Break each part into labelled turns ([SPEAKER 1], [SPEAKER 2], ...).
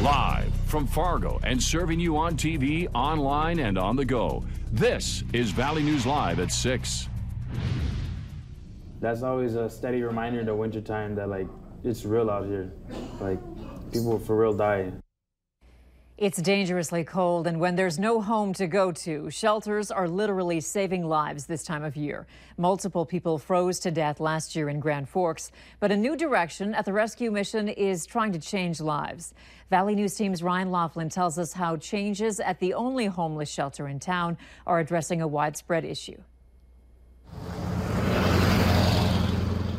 [SPEAKER 1] Live from Fargo and serving you on TV, online, and on the go. This is Valley News Live at 6.
[SPEAKER 2] That's always a steady reminder in the wintertime that, like, it's real out here. Like, people for real die.
[SPEAKER 3] It's dangerously cold, and when there's no home to go to, shelters are literally saving lives this time of year. Multiple people froze to death last year in Grand Forks, but a new direction at the rescue mission is trying to change lives. Valley News Team's Ryan Laughlin tells us how changes at the only homeless shelter in town are addressing a widespread issue.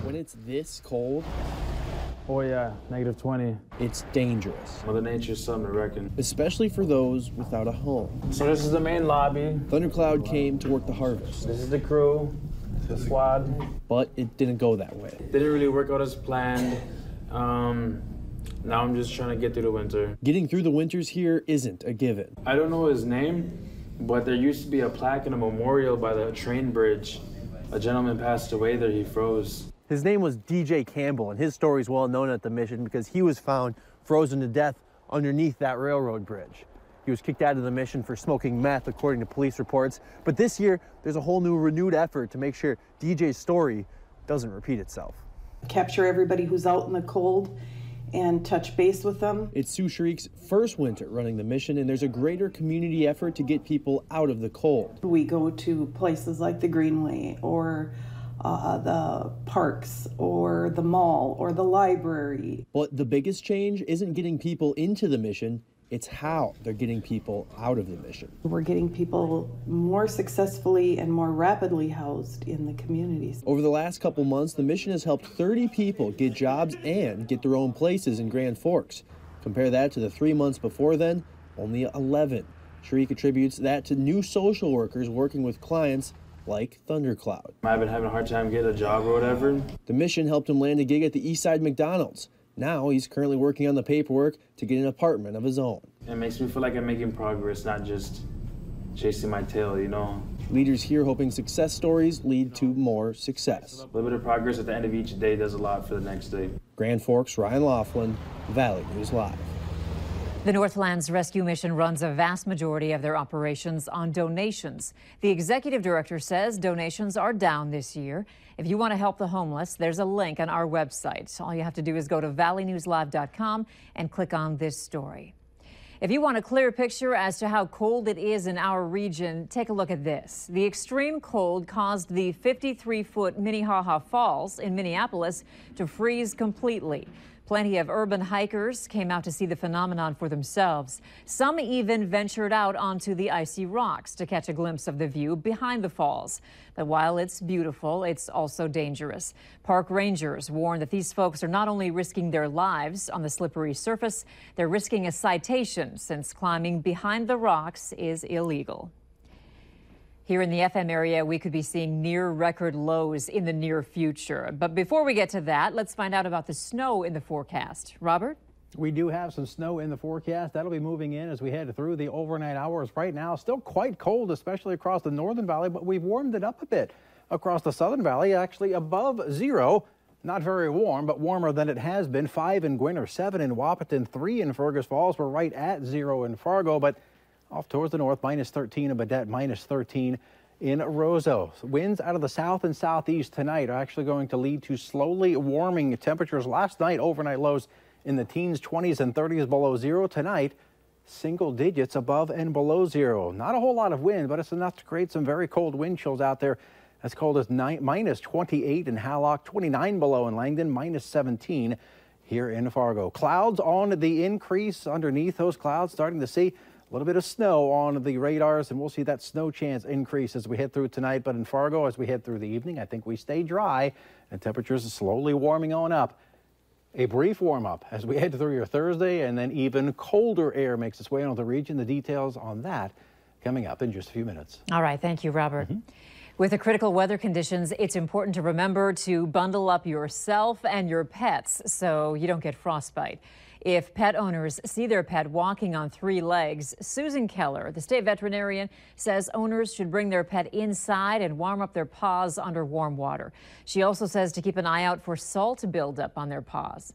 [SPEAKER 4] When it's this cold,
[SPEAKER 2] Oh yeah, -20.
[SPEAKER 4] it's dangerous,
[SPEAKER 2] Mother Nature's something to reckon.
[SPEAKER 4] especially for those without a home.
[SPEAKER 2] So this is the main lobby.
[SPEAKER 4] Thundercloud came to work the harvest,
[SPEAKER 2] This is the crew, the squad.
[SPEAKER 4] but it didn't go that way.
[SPEAKER 2] Didn't really work out as planned. Now I'm just trying to get through the winter.
[SPEAKER 4] Getting through the winters here isn't a given.
[SPEAKER 2] I don't know his name, but there used to be a plaque and a memorial by the train bridge. A gentleman passed away there, he froze.
[SPEAKER 4] His name was DJ Campbell, and his story is well known at the mission because he was found frozen to death underneath that railroad bridge. He was kicked out of the mission for smoking meth, according to police reports. But this year, there's a whole new renewed effort to make sure DJ's story doesn't repeat itself.
[SPEAKER 5] Capture everybody who's out in the cold and touch base with them.
[SPEAKER 4] It's Sue Shriek's first winter running the mission, and there's a greater community effort to get people out of the cold.
[SPEAKER 5] We go to places like the Greenway or the parks or the mall or the library.
[SPEAKER 4] But the biggest change isn't getting people into the mission, it's how they're getting people out of the mission.
[SPEAKER 5] We're getting people more successfully and more rapidly housed in the communities.
[SPEAKER 4] Over the last couple months, the mission has helped 30 people get jobs and get their own places in Grand Forks. Compare that to the 3 months before then, only 11. Shriek attributes that to new social workers working with clients like Thundercloud.
[SPEAKER 2] I've been having a hard time getting a job or whatever.
[SPEAKER 4] The mission helped him land a gig at the Eastside McDonald's. Now he's currently working on the paperwork to get an apartment of his own.
[SPEAKER 2] It makes me feel like I'm making progress, not just chasing my tail, you know?
[SPEAKER 4] Leaders here hoping success stories lead to more success.
[SPEAKER 2] A little bit of progress at the end of each day does a lot for the next day.
[SPEAKER 4] Grand Forks, Ryan Laughlin, Valley News Live.
[SPEAKER 3] The Northlands Rescue Mission runs a vast majority of their operations on donations. The executive director says donations are down this year. If you want to help the homeless, there's a link on our website. All you have to do is go to valleynewslive.com and click on this story. If you want a clear picture as to how cold it is in our region, take a look at this. The extreme cold caused the 53-foot Minnehaha Falls in Minneapolis to freeze completely. Plenty of urban hikers came out to see the phenomenon for themselves. Some even ventured out onto the icy rocks to catch a glimpse of the view behind the falls. But while it's beautiful, it's also dangerous. Park rangers warn that these folks are not only risking their lives on the slippery surface, they're risking a citation since climbing behind the rocks is illegal. Here in the FM area, we could be seeing near record lows in the near future. But before we get to that, let's find out about the snow in the forecast. Robert?
[SPEAKER 6] We do have some snow in the forecast. That'll be moving in as we head through the overnight hours. Right now, still quite cold, especially across the northern valley, but we've warmed it up a bit. Across the southern valley, actually above zero. Not very warm, but warmer than it has been. 5 in Gwinner, 7 in Wahpeton, 3 in Fergus Falls. We're right at 0 in Fargo, but off towards the north, -13 in Badette, -13 in Roseau. Winds out of the south and southeast tonight are actually going to lead to slowly warming temperatures. Last night, overnight lows in the teens, 20s and 30s below zero. Tonight, single digits above and below zero. Not a whole lot of wind, but it's enough to create some very cold wind chills out there. As cold as -28 in Hallock, 29 below in Langdon, -17 here in Fargo. Clouds on the increase underneath those clouds, starting to see a little bit of snow on the radars, and we'll see that snow chance increase as we head through tonight. But in Fargo, as we head through the evening, I think we stay dry and temperatures are slowly warming on up. A brief warm-up as we head through your Thursday, and then even colder air makes its way into the region. The details on that coming up in just a few minutes.
[SPEAKER 3] All right. Thank you, Robert. With the critical weather conditions, it's important to remember to bundle up yourself and your pets so you don't get frostbite. If pet owners see their pet walking on 3 legs, Susan Keller, the state veterinarian, says owners should bring their pet inside and warm up their paws under warm water. She also says to keep an eye out for salt buildup on their paws.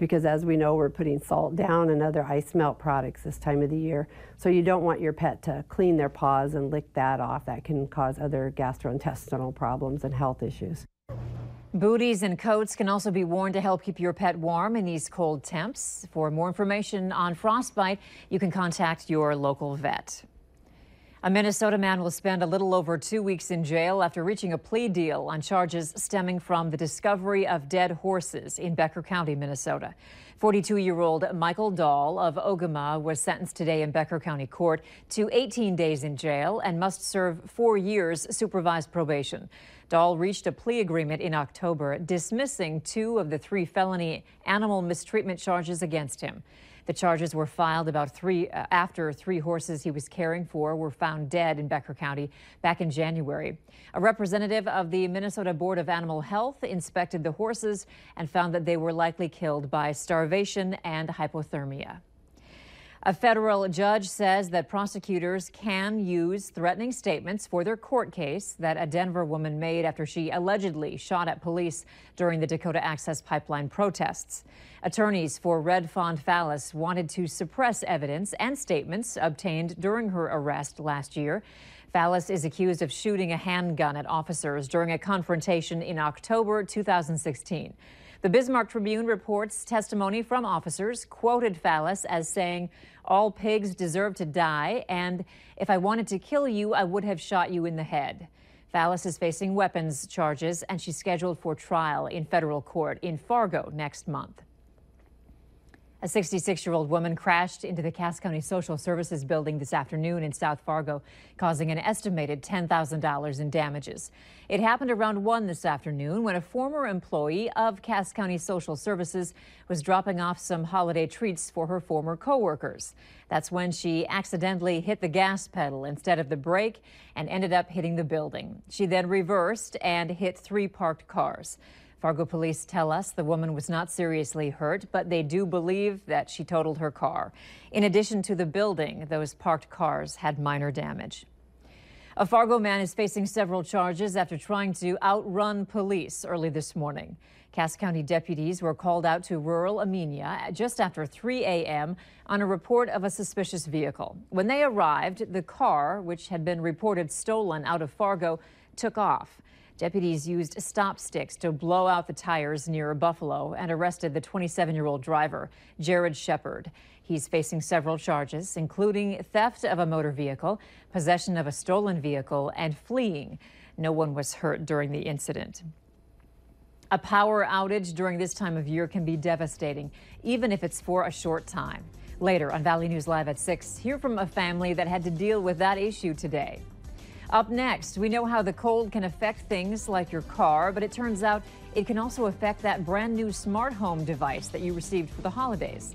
[SPEAKER 7] because as we know, we're putting salt down and other ice melt products this time of the year. So you don't want your pet to clean their paws and lick that off. That can cause other gastrointestinal problems and health issues.
[SPEAKER 3] Booties and coats can also be worn to help keep your pet warm in these cold temps. For more information on frostbite, you can contact your local vet. A Minnesota man will spend a little over 2 weeks in jail after reaching a plea deal on charges stemming from the discovery of dead horses in Becker County, Minnesota. 42-year-old Michael Dahl of Ogama was sentenced today in Becker County Court to 18 days in jail and must serve 4 years supervised probation. Dahl reached a plea agreement in October, dismissing 2 of the 3 felony animal mistreatment charges against him. The charges were filed after 3 horses he was caring for were found dead in Becker County back in January. A representative of the Minnesota Board of Animal Health inspected the horses and found that they were likely killed by starvation and hypothermia. A federal judge says that prosecutors can use threatening statements for their court case that a Denver woman made after she allegedly shot at police during the Dakota Access Pipeline protests. Attorneys for Red Fond Fallis wanted to suppress evidence and statements obtained during her arrest last year. Fallis is accused of shooting a handgun at officers during a confrontation in October 2016. The Bismarck Tribune reports testimony from officers quoted Fallis as saying, "All pigs deserve to die, and if I wanted to kill you, I would have shot you in the head." Fallis is facing weapons charges, and she's scheduled for trial in federal court in Fargo next month. A 66-year-old woman crashed into the Cass County Social Services building this afternoon in South Fargo, causing an estimated $10,000 in damages. It happened around 1 this afternoon when a former employee of Cass County Social Services was dropping off some holiday treats for her former coworkers. That's when she accidentally hit the gas pedal instead of the brake and ended up hitting the building. She then reversed and hit 3 parked cars. Fargo police tell us the woman was not seriously hurt, but they do believe that she totaled her car. In addition to the building, those parked cars had minor damage. A Fargo man is facing several charges after trying to outrun police early this morning. Cass County deputies were called out to rural Amenia just after 3 a.m. on a report of a suspicious vehicle. When they arrived, the car, which had been reported stolen out of Fargo, took off. Deputies used stop sticks to blow out the tires near Buffalo and arrested the 27-year-old driver, Jared Shepard. He's facing several charges, including theft of a motor vehicle, possession of a stolen vehicle, and fleeing. No one was hurt during the incident. A power outage during this time of year can be devastating, even if it's for a short time. Later on Valley News Live at 6, hear from a family that had to deal with that issue today. Up next, we know how the cold can affect things like your car, but it turns out it can also affect that brand new smart home device that you received for the holidays.